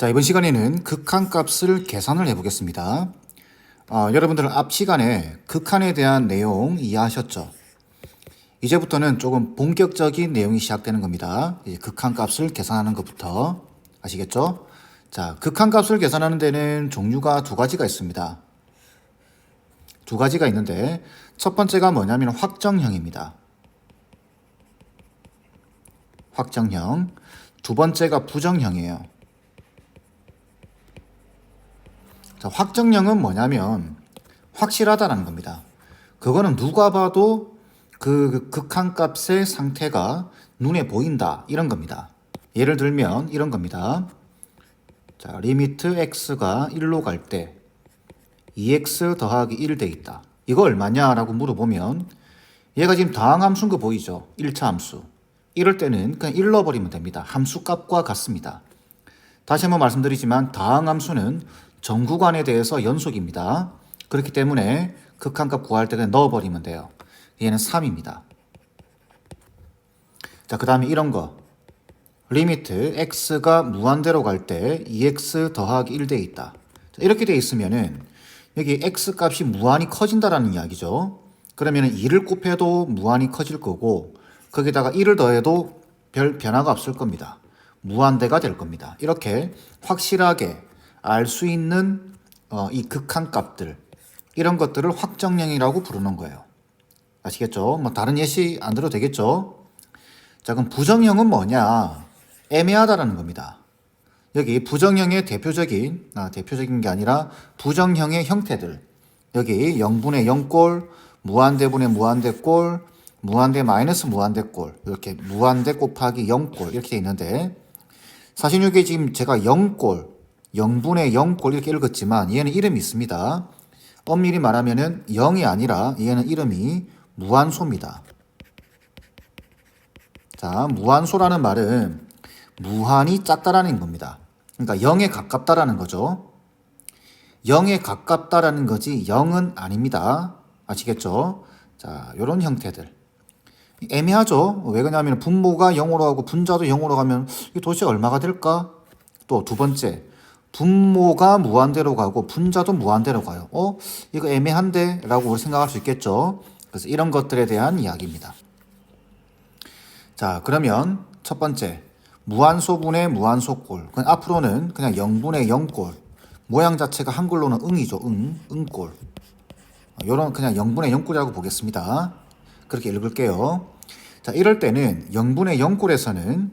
자, 이번 시간에는 극한값을 계산을 해보겠습니다. 여러분들 앞 시간에 극한에 대한 내용 이해하셨죠? 이제부터는 조금 본격적인 내용이 시작되는 겁니다. 이제 극한값을 계산하는 것부터 아시겠죠? 자, 극한값을 계산하는 데는 종류가 두 가지가 있습니다. 두 가지가 있는데 첫 번째가 뭐냐면 확정형입니다. 확정형. 두 번째가 부정형이에요. 자, 확정형은 뭐냐면 확실하다는 겁니다. 그거는 누가 봐도 그 극한값의 상태가 눈에 보인다 이런 겁니다. 예를 들면 이런 겁니다. 자, 리미트 x가 1로 갈 때 2x 더하기 1 돼 있다. 이거 얼마냐라고 물어보면 얘가 지금 다항함수인 거 보이죠? 1차 함수. 이럴 때는 그냥 1 넣어버리면 됩니다. 함수값과 같습니다. 다시 한번 말씀드리지만 다항함수는 전 구간에 대해서 연속입니다. 그렇기 때문에 극한값 구할 때 그냥 넣어버리면 돼요. 얘는 3입니다. 자, 그 다음에 이런 거. 리미트 x가 무한대로 갈 때 2x 더하기 1 돼 있다. 자, 이렇게 돼 있으면은 여기 x 값이 무한히 커진다라는 이야기죠. 그러면은 2를 곱해도 무한히 커질 거고 거기다가 1을 더해도 별 변화가 없을 겁니다. 무한대가 될 겁니다. 이렇게 확실하게 알 수 있는 이 극한값들 이런 것들을 확정형이라고 부르는 거예요. 아시겠죠? 뭐 다른 예시 안 들어도 되겠죠? 자, 그럼 부정형은 뭐냐? 애매하다라는 겁니다. 여기 부정형의 대표적인 게 아니라 부정형의 형태들. 여기 0분의 0꼴, 무한대분의 무한대꼴, 무한대 마이너스 무한대꼴, 이렇게 무한대 곱하기 0꼴 이렇게 돼 있는데 사실 이게 지금 제가 0꼴, 0분의 0꼴 이렇게 읽었지만 얘는 이름이 있습니다. 엄밀히 말하면은 0이 아니라 얘는 이름이 무한소입니다. 자, 무한소라는 말은 무한히 작다라는 겁니다. 그러니까 0에 가깝다라는 거죠. 0에 가깝다라는 거지 0은 아닙니다. 아시겠죠? 자, 요런 형태들. 애매하죠? 왜 그러냐면 분모가 0으로 가고 분자도 0으로 가면 이게 도대체 얼마가 될까? 또 두 번째, 분모가 무한대로 가고 분자도 무한대로 가요. 이거 애매한데? 라고 생각할 수 있겠죠? 그래서 이런 것들에 대한 이야기입니다. 자, 그러면 첫 번째, 무한소분의 무한소꼴. 앞으로는 그냥 0분의 0꼴. 모양 자체가 한글로는 응이죠. 응꼴. 요런 그냥 0분의 0꼴이라고 보겠습니다. 그렇게 읽을게요. 자, 이럴 때는 0분의 0꼴에서는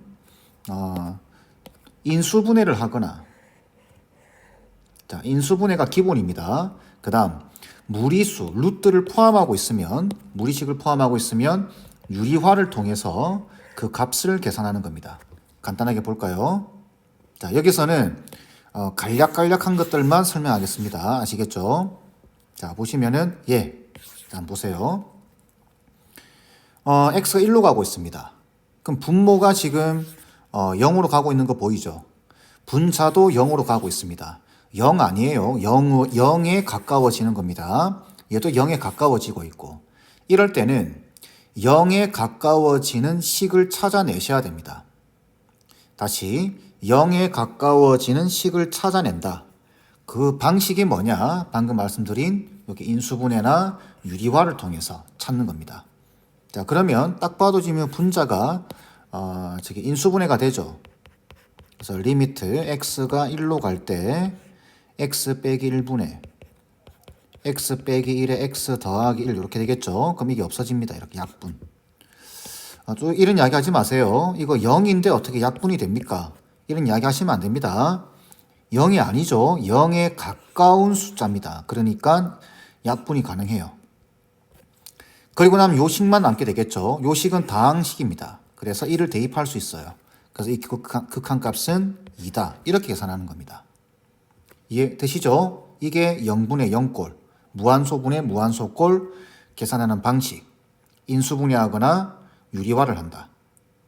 인수분해를 하거나 자, 인수분해가 기본입니다. 그 다음 무리수, 루트를 포함하고 있으면 무리식을 포함하고 있으면 유리화를 통해서 그 값을 계산하는 겁니다. 간단하게 볼까요? 자, 여기서는 간략간략한 것들만 설명하겠습니다. 아시겠죠? 자, 보시면은 자, 한번 보세요. x가 1로 가고 있습니다. 그럼 분모가 지금 0으로 가고 있는 거 보이죠? 분자도 0으로 가고 있습니다. 0 아니에요. 0에 가까워지는 겁니다. 얘도 0에 가까워지고 있고 이럴 때는 0에 가까워지는 식을 찾아내셔야 됩니다. 다시 0에 가까워지는 식을 찾아낸다. 그 방식이 뭐냐? 방금 말씀드린 여기 인수분해나 유리화를 통해서 찾는 겁니다. 자, 그러면 딱 봐도 지금 분자가 저기 인수분해가 되죠. 그래서 리미트 x가 1로 갈 때 x 빼기 1분의 x 빼기 1에 x 더하기 1 이렇게 되겠죠. 그럼 이게 없어집니다. 이렇게 약분. 또 이런 이야기 하지 마세요. 이거 0인데 어떻게 약분이 됩니까? 이런 이야기 하시면 안 됩니다. 0이 아니죠. 0에 가까운 숫자입니다. 그러니까 약분이 가능해요. 그리고 나면 요식만 남게 되겠죠. 요식은 다항식입니다. 그래서 1을 대입할 수 있어요. 그래서 이 극한값은 2다. 이렇게 계산하는 겁니다. 이해되시죠? 이게 0분의 0꼴, 무한소분의 무한소꼴 계산하는 방식. 인수분해하거나 유리화를 한다.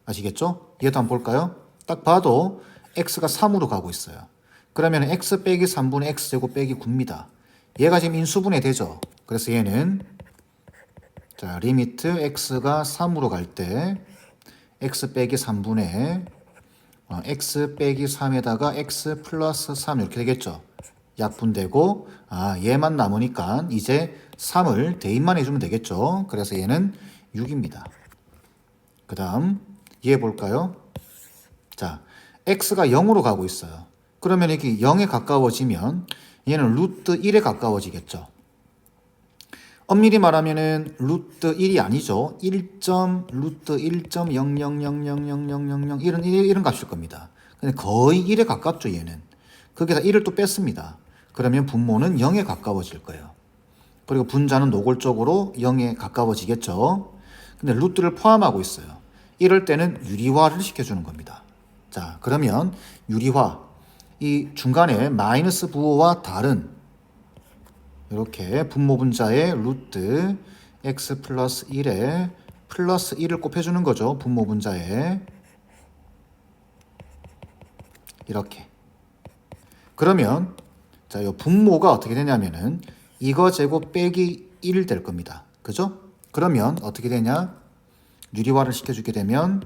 아시겠죠? 얘도 한번 볼까요? 딱 봐도 x가 3으로 가고 있어요. 그러면 x 빼기 3분의 x제곱 빼기 9입니다. 얘가 지금 인수분해 되죠? 그래서 얘는 자, 리미트 x가 3으로 갈 때 x 빼기 3분의 x 빼기 3에다가 x 플러스 3 이렇게 되겠죠. 약분되고 얘만 남으니까 이제 3을 대입만 해주면 되겠죠. 그래서 얘는 6입니다. 그 다음 얘 볼까요? 자, x가 0으로 가고 있어요. 그러면 이게 0에 가까워지면 얘는 루트 1에 가까워지겠죠. 엄밀히 말하면은 루트 1이 아니죠. 1. 루트 1.00000000 이런 값일 겁니다. 근데 거의 1에 가깝죠, 얘는. 거기다 1을 또 뺐습니다. 그러면 분모는 0에 가까워질 거예요. 그리고 분자는 노골적으로 0에 가까워지겠죠. 근데 루트를 포함하고 있어요. 이럴 때는 유리화를 시켜주는 겁니다. 자, 그러면 유리화. 이 중간에 마이너스 부호와 다른 이렇게 분모 분자의 루트 x 플러스 1에 플러스 1을 곱해주는 거죠. 분모 분자에. 이렇게. 그러면 자, 이 분모가 어떻게 되냐면은 이거 제곱 빼기 1 될 겁니다. 그죠? 그러면 어떻게 되냐? 유리화를 시켜주게 되면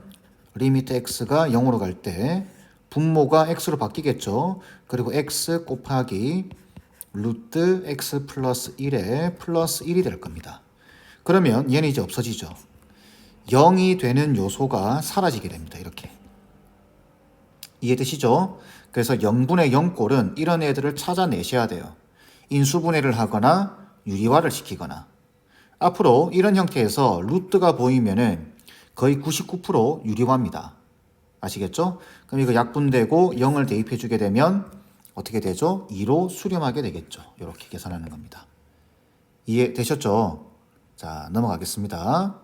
리미트 x가 0으로 갈 때 분모가 x로 바뀌겠죠. 그리고 x 곱하기 루트 x 플러스 1에 플러스 1이 될 겁니다. 그러면 얘는 이제 없어지죠. 0이 되는 요소가 사라지게 됩니다. 이렇게. 이해되시죠? 그래서 0분의 0꼴은 이런 애들을 찾아내셔야 돼요. 인수분해를 하거나 유리화를 시키거나. 앞으로 이런 형태에서 루트가 보이면은 거의 99% 유리화입니다. 아시겠죠? 그럼 이거 약분되고 0을 대입해 주게 되면 어떻게 되죠? 2로 수렴하게 되겠죠. 이렇게 계산하는 겁니다. 이해되셨죠? 자, 넘어가겠습니다.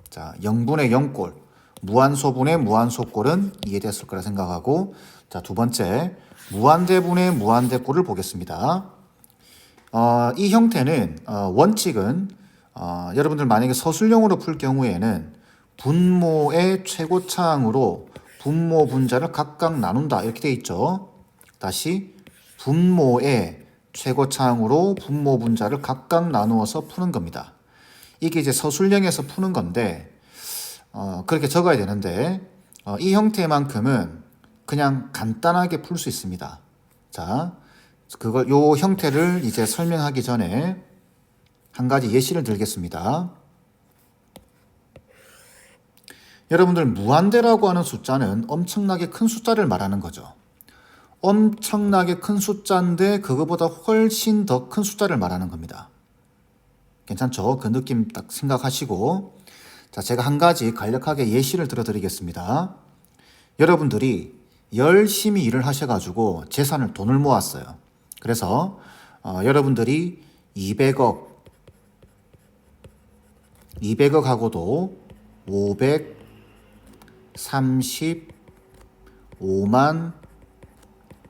자, 0분의 0꼴, 무한소분의 무한소꼴은 이해됐을 거라 생각하고, 자, 두 번째, 무한대분의 무한대꼴을 보겠습니다. 이 형태는 원칙은 여러분들 만약에 서술형으로 풀 경우에는 분모의 최고차항으로 분모 분자를 각각 나눈다 이렇게 돼 있죠. 다시 분모의 최고차항으로 분모 분자를 각각 나누어서 푸는 겁니다. 이게 이제 서술형에서 푸는 건데 그렇게 적어야 되는데 이 형태만큼은 그냥 간단하게 풀 수 있습니다. 자, 요 형태를 이제 설명하기 전에 한 가지 예시를 들겠습니다. 여러분들 무한대라고 하는 숫자는 엄청나게 큰 숫자를 말하는 거죠. 엄청나게 큰 숫자인데 그거보다 훨씬 더 큰 숫자를 말하는 겁니다. 괜찮죠? 그 느낌 딱 생각하시고 자, 제가 한 가지 간략하게 예시를 들어드리겠습니다. 여러분들이 열심히 일을 하셔가지고 재산을 돈을 모았어요. 그래서 여러분들이 200억하고도 535만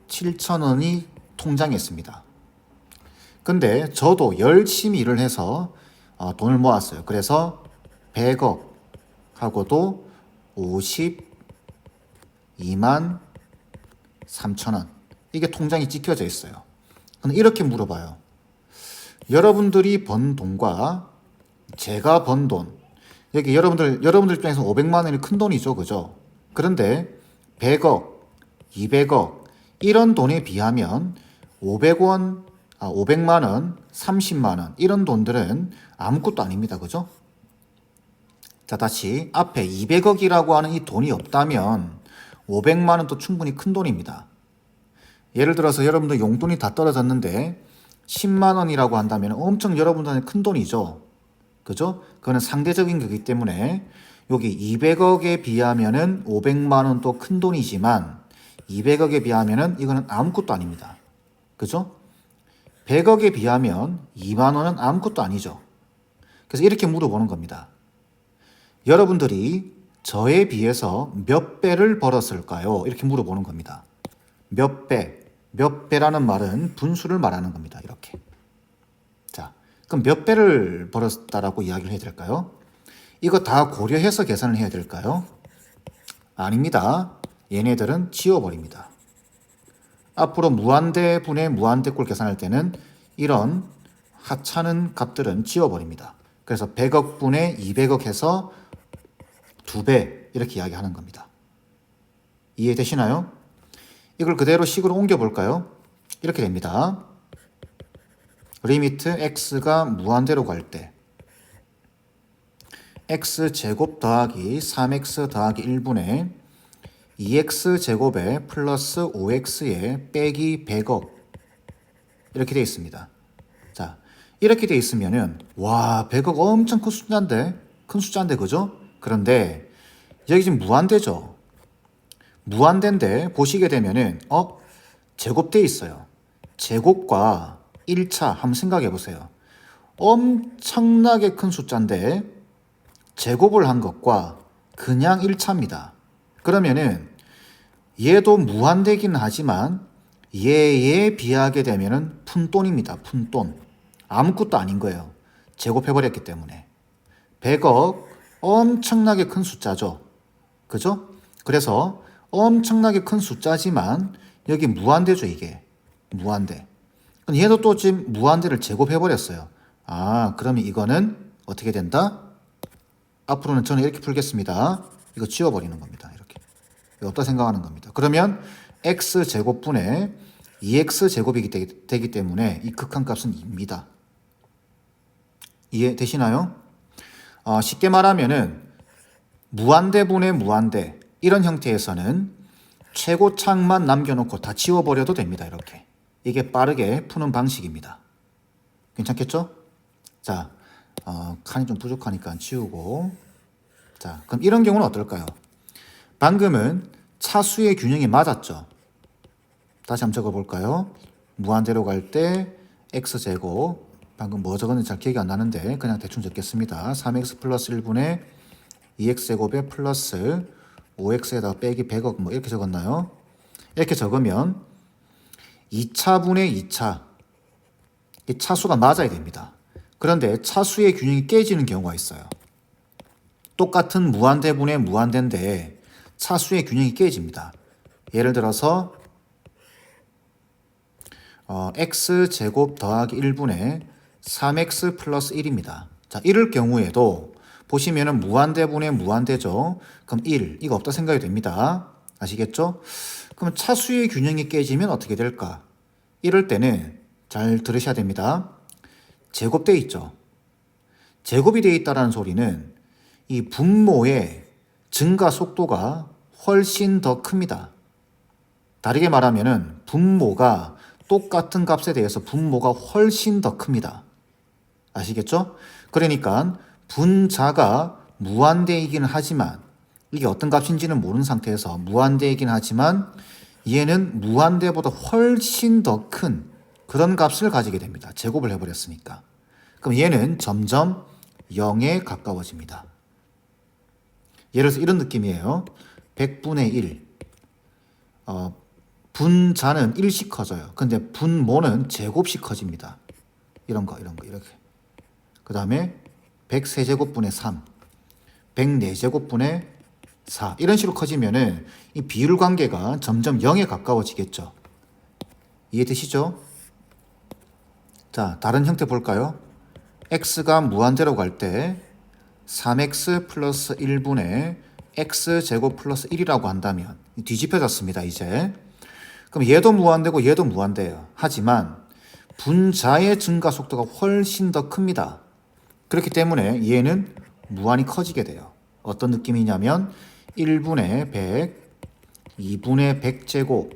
7천 원이 통장에 있습니다. 근데 저도 열심히 일을 해서 돈을 모았어요. 그래서 100억하고도 52만 3천 원. 이게 통장에 찍혀져 있어요. 근데 이렇게 물어봐요. 여러분들이 번 돈과 제가 번 돈. 여기 여러분들 입장에서 500만 원이 큰 돈이죠. 그죠? 그런데 100억, 200억 이런 돈에 비하면 500만 원, 30만 원 이런 돈들은 아무것도 아닙니다. 그죠? 자, 다시 앞에 200억이라고 하는 이 돈이 없다면 500만 원도 충분히 큰 돈입니다. 예를 들어서 여러분들 용돈이 다 떨어졌는데 10만 원이라고 한다면 엄청 여러분들한테 큰 돈이죠. 그죠? 그거는 상대적인 거기 때문에 여기 200억에 비하면은 500만 원도 큰 돈이지만 200억에 비하면은 이거는 아무것도 아닙니다. 그죠? 100억에 비하면 2만 원은 아무것도 아니죠. 그래서 이렇게 물어보는 겁니다. 여러분들이 저에 비해서 몇 배를 벌었을까요? 이렇게 물어보는 겁니다. 몇 배. 몇 배라는 말은 분수를 말하는 겁니다. 이렇게. 자, 그럼 몇 배를 벌었다라고 이야기를 해야 될까요? 이거 다 고려해서 계산을 해야 될까요? 아닙니다. 얘네들은 지워버립니다. 앞으로 무한대분의 무한대꼴 계산할 때는 이런 하찮은 값들은 지워버립니다. 그래서 100억 분의 200억 해서 2배 이렇게 이야기하는 겁니다. 이해되시나요? 이걸 그대로 식으로 옮겨볼까요? 이렇게 됩니다. 리미트 x가 무한대로 갈 때 x제곱 더하기 3x 더하기 1분의 2x제곱에 플러스 5x에 빼기 100억 이렇게 되어 있습니다. 자, 이렇게 되어 있으면은 와 100억 엄청 큰 숫자인데 그죠? 그런데 여기 지금 무한대죠. 무한대인데 보시게 되면은 제곱되어 있어요. 제곱과 1차 한번 생각해 보세요. 엄청나게 큰 숫자인데 제곱을 한 것과 그냥 1차입니다. 그러면은 얘도 무한대긴 하지만 얘에 비하게 되면은 푼돈입니다. 푼돈. 아무것도 아닌 거예요. 제곱해버렸기 때문에. 100억 엄청나게 큰 숫자죠. 그죠? 그래서 엄청나게 큰 숫자지만 여기 무한대죠 이게. 무한대. 얘도 또 지금 무한대를 제곱해버렸어요. 그러면 이거는 어떻게 된다? 앞으로는 저는 이렇게 풀겠습니다. 이거 지워버리는 겁니다. 이렇게. 이거 없다 생각하는 겁니다. 그러면 x제곱분의 2x제곱이 되기 때문에 이 극한값은 2입니다. 이해되시나요? 쉽게 말하면은 무한대분의 무한대 이런 형태에서는 최고창만 남겨놓고 다 지워버려도 됩니다. 이렇게. 이게 빠르게 푸는 방식입니다. 괜찮겠죠? 자, 칸이 좀 부족하니까 지우고. 자, 그럼 이런 경우는 어떨까요? 방금은 차수의 균형이 맞았죠. 다시 한번 적어볼까요? 무한대로 갈 때 x제곱, 방금 뭐 적었는지 잘 기억이 안 나는데 그냥 대충 적겠습니다. 3x 플러스 1분의 2x제곱에 플러스 5x에다 빼기 100억 뭐 이렇게 적었나요? 이렇게 적으면 2차분의 2차, 이 차수가 맞아야 됩니다. 그런데 차수의 균형이 깨지는 경우가 있어요. 똑같은 무한대분의 무한대인데 차수의 균형이 깨집니다. 예를 들어서 x제곱 더하기 1분의 3x 플러스 1입니다. 자, 이럴 경우에도 보시면은 무한대분의 무한대죠. 그럼 1, 이거 없다 생각이 됩니다. 아시겠죠? 그럼 차수의 균형이 깨지면 어떻게 될까? 이럴 때는 잘 들으셔야 됩니다. 제곱되어 있죠. 제곱이 되어 있다는 소리는 이 분모의 증가 속도가 훨씬 더 큽니다. 다르게 말하면은 분모가 똑같은 값에 대해서 분모가 훨씬 더 큽니다. 아시겠죠? 그러니까 분자가 무한대이기는 하지만 이게 어떤 값인지는 모르는 상태에서 무한대이긴 하지만 얘는 무한대보다 훨씬 더 큰 그런 값을 가지게 됩니다. 제곱을 해버렸으니까. 그럼 얘는 점점 0에 가까워집니다. 예를 들어서 이런 느낌이에요. 100분의 1. 분자는 1씩 커져요. 근데 분모는 제곱씩 커집니다. 이런 거, 이렇게. 그 다음에 100세제곱분의 3. 104제곱분의 4. 이런 식으로 커지면은 이 비율 관계가 점점 0에 가까워지겠죠. 이해되시죠? 자, 다른 형태 볼까요? x가 무한대로 갈 때 3x 플러스 1분의 x제곱 플러스 1이라고 한다면 뒤집혀졌습니다, 이제. 그럼 얘도 무한대고 얘도 무한대예요. 하지만 분자의 증가 속도가 훨씬 더 큽니다. 그렇기 때문에 얘는 무한히 커지게 돼요. 어떤 느낌이냐면 1분의 100, 2분의 100제곱,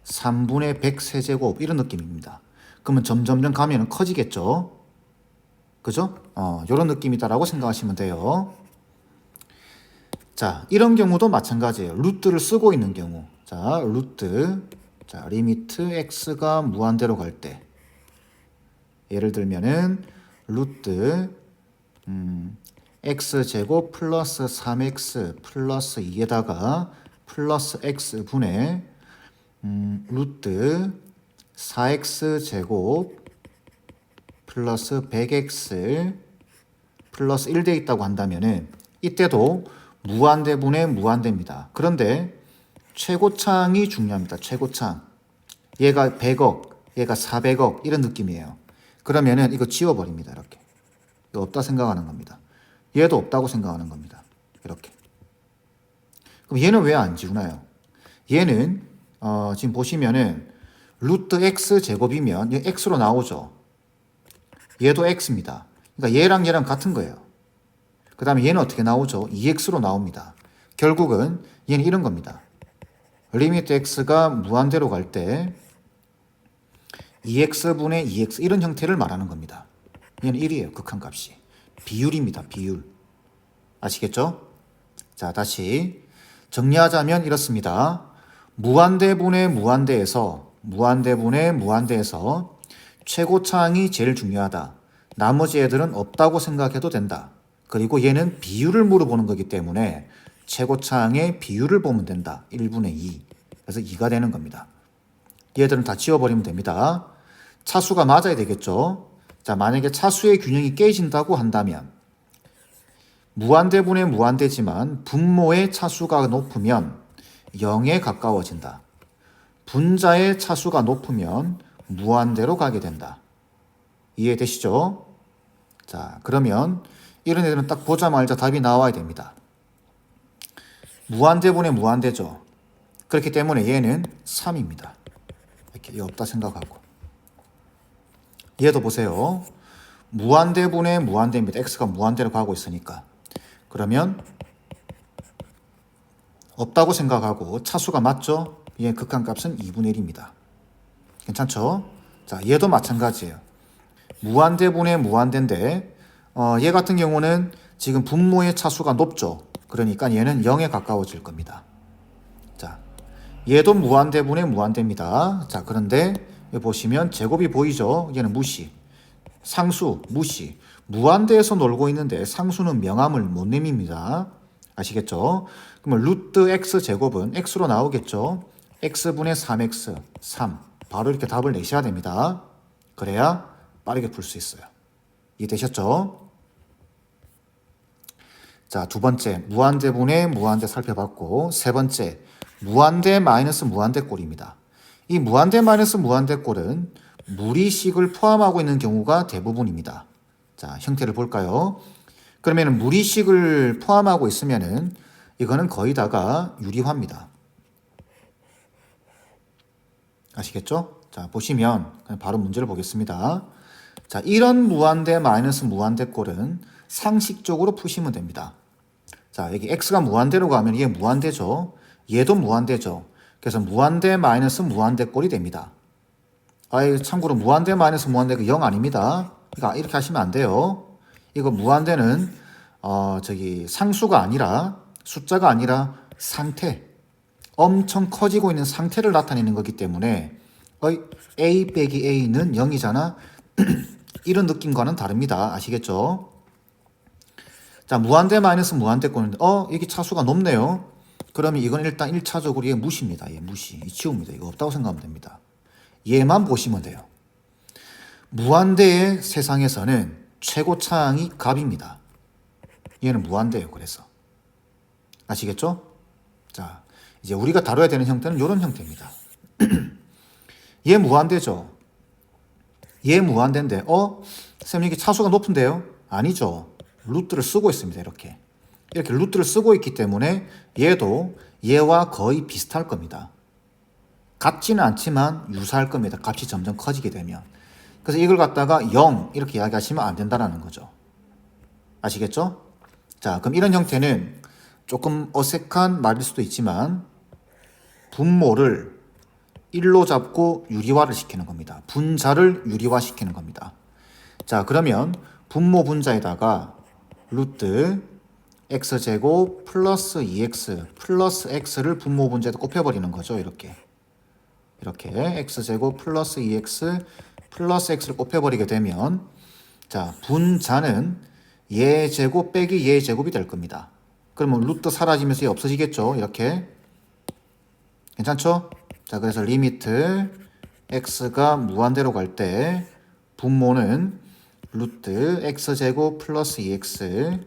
3분의 100세제곱 이런 느낌입니다. 그러면 점점점 가면 커지겠죠. 그죠? 이런 느낌이다라고 생각하시면 돼요. 자, 이런 경우도 마찬가지예요. 루트를 쓰고 있는 경우. 자, 루트. 자, 리미트 x가 무한대로 갈 때. 예를 들면은 루트 x제곱 플러스 3x 플러스 2에다가 플러스 x분의 루트 4x제곱 플러스 100x 플러스 1 돼 있다고 한다면은 이때도 무한대분의 무한대입니다. 그런데 최고창이 중요합니다. 최고창. 얘가 100억, 얘가 400억 이런 느낌이에요. 그러면은 이거 지워버립니다. 이렇게. 이거 없다 생각하는 겁니다. 얘도 없다고 생각하는 겁니다. 이렇게. 그럼 얘는 왜 안 지우나요? 얘는 지금 보시면은 루트 x 제곱이면 얘 x로 나오죠. 얘도 x입니다. 그러니까 얘랑 같은 거예요. 그 다음에 얘는 어떻게 나오죠? 2x로 나옵니다. 결국은 얘는 이런 겁니다. 리미트 x가 무한대로 갈 때 2x분의 2x 이런 형태를 말하는 겁니다. 얘는 1이에요. 극한값이. 비율입니다. 비율. 아시겠죠? 자, 다시 정리하자면 이렇습니다. 무한대분의 무한대에서 최고차항이 제일 중요하다. 나머지 애들은 없다고 생각해도 된다. 그리고 얘는 비율을 물어보는 거기 때문에 최고차항의 비율을 보면 된다. 1분의 2. 그래서 2가 되는 겁니다. 얘들은 다 지워버리면 됩니다. 차수가 맞아야 되겠죠. 자, 만약에 차수의 균형이 깨진다고 한다면 무한대분의 무한대지만 분모의 차수가 높으면 0에 가까워진다. 분자의 차수가 높으면 무한대로 가게 된다. 이해되시죠? 자, 그러면 이런 애들은 딱 보자마자 답이 나와야 됩니다. 무한대분의 무한대죠. 그렇기 때문에 얘는 3입니다. 이렇게 없다 생각하고. 얘도 보세요. 무한대분의 무한대입니다. x가 무한대로 가고 있으니까. 그러면 없다고 생각하고 차수가 맞죠? 얘 극한값은 2분의 1입니다. 괜찮죠? 자, 얘도 마찬가지예요. 무한대분의 무한대인데 얘 같은 경우는 지금 분모의 차수가 높죠. 그러니까 얘는 0에 가까워질 겁니다. 자, 얘도 무한대분의 무한대입니다. 자, 그런데 여기 보시면 제곱이 보이죠? 얘는 무시. 상수 무시. 무한대에서 놀고 있는데 상수는 명함을 못 내밉니다. 아시겠죠? 그러면 루트 x 제곱은 x로 나오겠죠? x분의 3x 3. 바로 이렇게 답을 내셔야 됩니다. 그래야 빠르게 풀 수 있어요. 이해되셨죠? 자, 두 번째 무한대분의 무한대 살펴봤고, 세 번째 무한대 마이너스 무한대 꼴입니다. 이 무한대 마이너스 무한대 꼴은 무리식을 포함하고 있는 경우가 대부분입니다. 자, 형태를 볼까요? 그러면 무리식을 포함하고 있으면은 이거는 거의 다가 유리화입니다. 아시겠죠? 자, 보시면 바로 문제를 보겠습니다. 자, 이런 무한대 마이너스 무한대 꼴은 상식적으로 푸시면 됩니다. 자, 여기 x가 무한대로 가면 얘 무한대죠. 얘도 무한대죠. 그래서 무한대 마이너스 무한대 꼴이 됩니다. 참고로 무한대 마이너스 무한대가 0 아닙니다. 그러니까 이렇게 하시면 안 돼요. 이거 무한대는 상수가 아니라 숫자가 아니라 상태, 엄청 커지고 있는 상태를 나타내는 거기 때문에 a 빼기 a는 0이잖아. 이런 느낌과는 다릅니다. 아시겠죠? 자, 무한대 마이너스 무한대 꼴인데 여기 차수가 높네요. 그러면 이건 일단 1차적으로 얘 무시입니다. 얘 무시. 치웁니다. 이거 없다고 생각하면 됩니다. 얘만 보시면 돼요. 무한대의 세상에서는 최고차항이 값입니다. 얘는 무한대예요. 그래서 아시겠죠? 자, 이제 우리가 다뤄야 되는 형태는 이런 형태입니다. 얘 무한대죠. 얘 무한대인데 선생님 이게 차수가 높은데요? 아니죠. 루트를 쓰고 있습니다. 이렇게 루트를 쓰고 있기 때문에 얘도 얘와 거의 비슷할 겁니다. 같지는 않지만 유사할 겁니다. 값이 점점 커지게 되면. 그래서 이걸 갖다가 0 이렇게 이야기하시면 안 된다는 거죠. 아시겠죠? 자, 그럼 이런 형태는 조금 어색한 말일 수도 있지만 분모를 1로 잡고 유리화를 시키는 겁니다. 분자를 유리화시키는 겁니다. 자, 그러면 분모 분자에다가 루트 x제곱 플러스 2x 플러스 x를 분모 분자에다 곱해버리는 거죠. 이렇게 x제곱 플러스 2x 플러스 x를 곱해버리게 되면 자, 분자는 얘 제곱 빼기 얘 제곱이 될 겁니다. 그러면 루트 사라지면서 얘 없어지겠죠. 이렇게 괜찮죠? 자, 그래서 리미트 x가 무한대로 갈 때 분모는 루트 x제곱 플러스 2x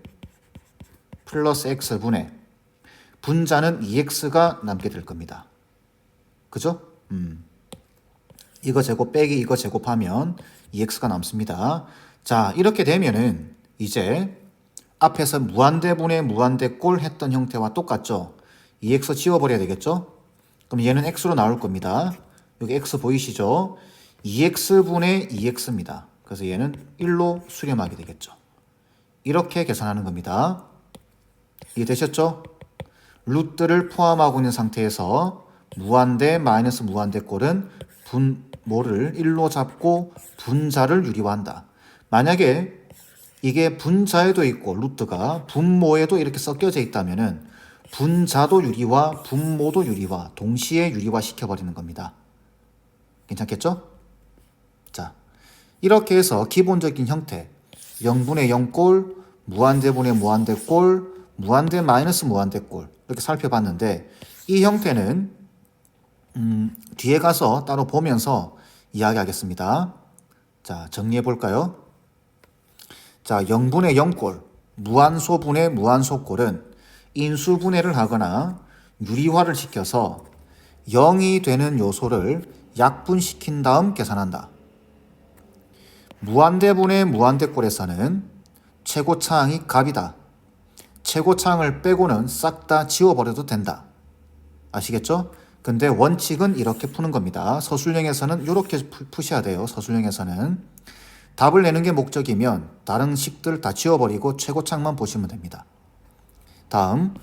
플러스 x분의 분자는 2x가 남게 될 겁니다. 그죠? 이거 제곱 빼기 이거 제곱하면 2x가 남습니다. 자, 이렇게 되면은 이제 앞에서 무한대분의 무한대꼴 했던 형태와 똑같죠? 2x 지워버려야 되겠죠? 그럼 얘는 x로 나올 겁니다. 여기 x 보이시죠? 2x분의 2x입니다. 그래서 얘는 1로 수렴하게 되겠죠. 이렇게 계산하는 겁니다. 이해되셨죠? 루트를 포함하고 있는 상태에서 무한대 마이너스 무한대 꼴은 분모를 1로 잡고 분자를 유리화한다. 만약에 이게 분자에도 있고 루트가 분모에도 이렇게 섞여져 있다면은 분자도 유리화, 분모도 유리화, 동시에 유리화 시켜버리는 겁니다. 괜찮겠죠? 자, 이렇게 해서 기본적인 형태 0분의 0꼴, 무한대분의 무한대꼴, 무한대 마이너스 무한대꼴 이렇게 살펴봤는데 이 형태는 뒤에 가서 따로 보면서 이야기하겠습니다. 자, 정리해 볼까요? 자, 0분의 0꼴, 무한소분의 무한소꼴은 인수분해를 하거나 유리화를 시켜서 0이 되는 요소를 약분시킨 다음 계산한다. 무한대분의 무한대꼴에서는 최고차항이 값이다. 최고차항을 빼고는 싹 다 지워버려도 된다. 아시겠죠? 근데 원칙은 이렇게 푸는 겁니다. 서술형에서는 이렇게 푸셔야 돼요. 서술형에서는 답을 내는 게 목적이면 다른 식들 다 지워버리고 최고차항만 보시면 됩니다. 다음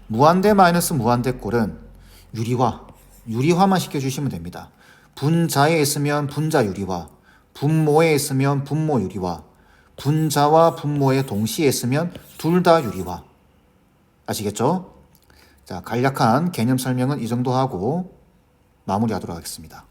무한대 마이너스 무한대꼴은 유리화만 시켜주시면 됩니다. 분자에 있으면 분자 유리화, 분모에 있으면 분모 유리화, 분자와 분모에 동시에 있으면 둘 다 유리화. 아시겠죠? 자, 간략한 개념 설명은 이 정도 하고 마무리하도록 하겠습니다.